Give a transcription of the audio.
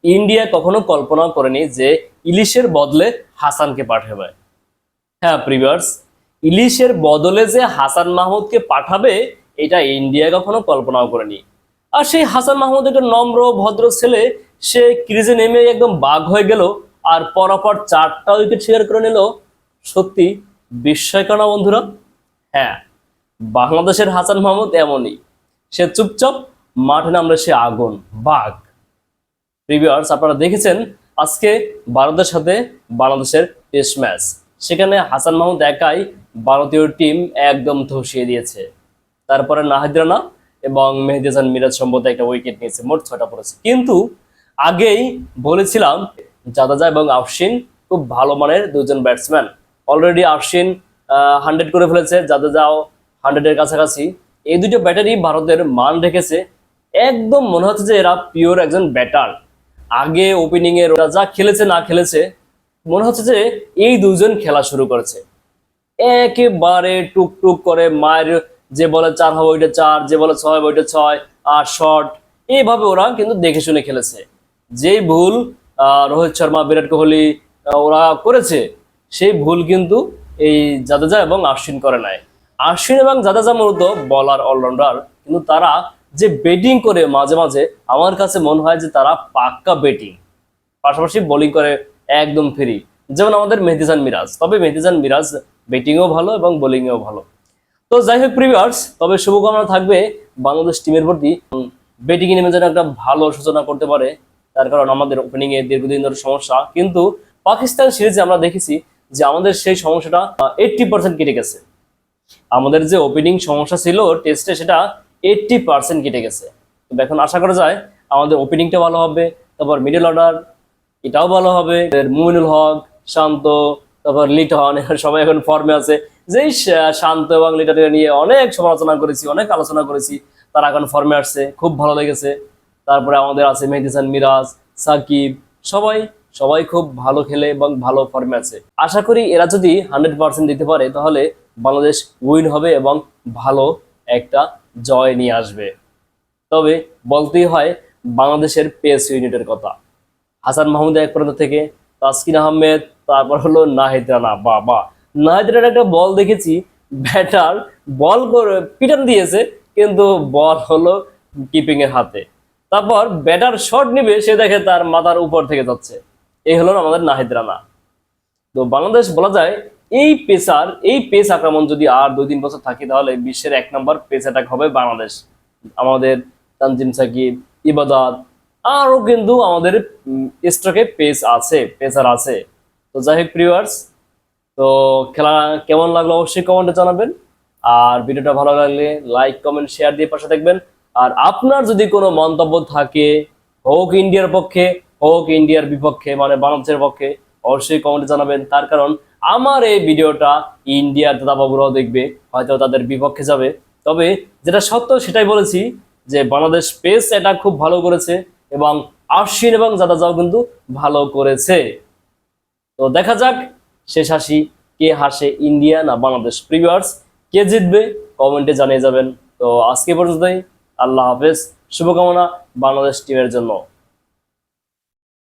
India কখনো কল্পনা করেনি যে ইলিশের বদলে হাসানকে পাঠাবে। হ্যাঁ প্রিভিয়ার্স, ইলিশের বদলে যে হাসান মাহমুদকে পাঠাবে এটা ইন্ডিয়া কখনো কল্পনাও করেনি। আর সেই হাসান মাহমুদ একটা নম্র ভদ্র ছেলে, সে ক্রিজে নেমে একদম বাঘ হয়ে গেল আর পরপর 4টা উইকেট শেয়ার করে নিল। সত্যি বিস্ময়কর না বন্ধুরা? হ্যাঁ, বাংলাদেশের হাসান মাহমুদ এমনই, সে চুপচাপ, মাঠে নামলে সে আগুন, বাঘ। প্রিভিয়ার্স, আপনারা দেখেছেন আজকে ভারতের সাথে বাংলাদেশের টেস্ট ম্যাচ, সেখানে হাসান মাহমুদ একাই ভারতীয় টিম একদম ধসিয়ে দিয়েছে। তারপরে নাহিদ রানা এবং মেহেদী হাসান মিরাজ সম্ভবত একটা উইকেট নিয়েছে, মোট 6টা পড়েছে। কিন্তু আগেই বলেছিলাম জাদেজা এবং আফশিন খুব ভালো মানের দুজন ব্যাটসম্যান। অলরেডি আফশিন 100 করে ফেলেছে, জাদেজাও 100-এর কাছাকাছি। এই দুটো ব্যাটারই ভারতের মান রেখেছে। একদম মনে হচ্ছে যে এরা পিওর একজন ব্যাটার। আগে ওপেনিং এর ওরা যা খেলেছে না খেলেছে, মনে হচ্ছে যে এই দুজন খেলা শুরু করেছে। একেবারে টুকটুক করে মায়ের, যে বলে 4 হবে ওইটা 4, যে বলে 6 হবে ওইটা 6, আর শর্ট, এইভাবে ওরা কিন্তু দেখে শুনে খেলেছে। যেই ভুল রোহিত শর্মা, বিরাট কোহলি ওরা করেছে, সেই ভুল কিন্তু এই জাদেজা এবং আশ্বিন করে নাই। আশ্বিন এবং জাদেজা মূলত বলার অলরাউন্ডার, কিন্তু তারা যে ব্যাটিং করে মাঝে মাঝে আমার কাছে মনে হয় যে তারা পাক্কা ব্যাটিং, পাশাপাশি বোলিং করে একদম ফ্রি, যেমন আমাদের মেহেদী হাসান মিরাজ। তবে মেহেদী হাসান মিরাজ ব্যাটিংও ভালো এবং বোলিংয়েও ভালো। তো যাই হোক প্রিভিয়ার্স, তবে শুভকামনা থাকবে বাংলাদেশ টিমের প্রতি, ব্যাটিং নেমে যেন একটা ভালো সূচনা করতে পারে। তার কারণ আমাদের ওপেনিং এ দীর্ঘদিন ধরে সমস্যা, কিন্তু পাকিস্তান সিরিজে আমরা দেখেছি যে আমাদের সেই সমস্যাটা 80% কেটে গেছে। আমাদের যে ওপেনিং সমস্যা ছিল টেস্টে, সেটা 80% কেটে গেছে। তো এখন আশা করা যায় আমাদের ওপেনিংটা ভালো হবে, তারপর মিডল অর্ডার এটাও ভালো হবে। মুমিনুল হক, শান্ত, তারপর লিটন, সবাই এখন ফর্মে আছে। যেই শান্ত এবং লিটনকে নিয়ে অনেক সমালোচনা করেছি, অনেক আলোচনা করেছি, তারা এখন ফর্মে আসছে, খুব ভালো লেগেছে। তারপরে আমাদের আছে মেহেদী হাসান মিরাজ, সাকিব, সবাই সবাই খুব ভালো খেলে এবং ভালো ফর্মে আছে। আশা করি এরা যদি 100% দিতে পারে তাহলে বাংলাদেশ উইন হবে এবং ভালো একটা জয় নিয়ে আসবে। তবে বলতেই হয় বাংলাদেশের পেস ইউনিটের কথা। হাসান মাহমুদ এক প্রান্ত থেকে, তাসকিন আহমেদ, তারপর হলো নাহিদ রানা। বাবা, নাহিদ রানা একটা বল দেখেছি, ব্যাটার বল করে পিটান দিয়েছে, কিন্তু বল হলো কিপিং এর হাতে। তারপর ব্যাটার শট নিবে, সে দেখে তার মাথার উপর থেকে যাচ্ছে। এই হলো আমাদের নাহিদ রানা। তো বাংলাদেশ বলা যায় এই পেস আক্রমণ যদি আর 2-3 বছর থাকে, তাহলে বিশ্বের 1 নম্বর পেস অ্যাটাক হবে বাংলাদেশ। আমাদের তানজিম সাকিব, ইবাদত, আরও কিন্তু আমাদের স্ট্রোকে পেসার আছে। তো যাই হোক প্রিভিয়ার্স, তো খেলা কেমন লাগলো অবশ্যই কমেন্টে জানাবেন। আর ভিডিওটা ভালো লাগলে লাইক, কমেন্ট, শেয়ার দিয়ে পাশে থাকবেন। আর আপনার যদি কোনো মন্তব্য থাকে, হোক ইন্ডিয়ার পক্ষে হোক ইন্ডিয়ার বিপক্ষে, মানে বাংলাদেশের পক্ষে, অবশ্যই কমেন্টে জানাবেন। তার কারণ আমার এই ভিডিওটা ইন্ডিয়ার দাদাবাবুরাও দেখবে, হয়তো তাদের বিপক্ষে যাবে। তবে যেটা সত্য সেটাই বলেছি, যে বাংলাদেশ পেস এটা খুব ভালো করেছে এবং আশ্বিন এবং জাদেজাও কিন্তু ভালো করেছে। তো দেখা যাক শেষ হাসি কে হাসে, ইন্ডিয়া না বাংলাদেশ? প্রিভিয়ার্স, কে জিতবে কমেন্টে জানিয়ে যাবেন। তো আজকে পর্যন্তই, আল্লাহ হাফেজ, শুভকামনা বাংলাদেশ টিমের জন্য।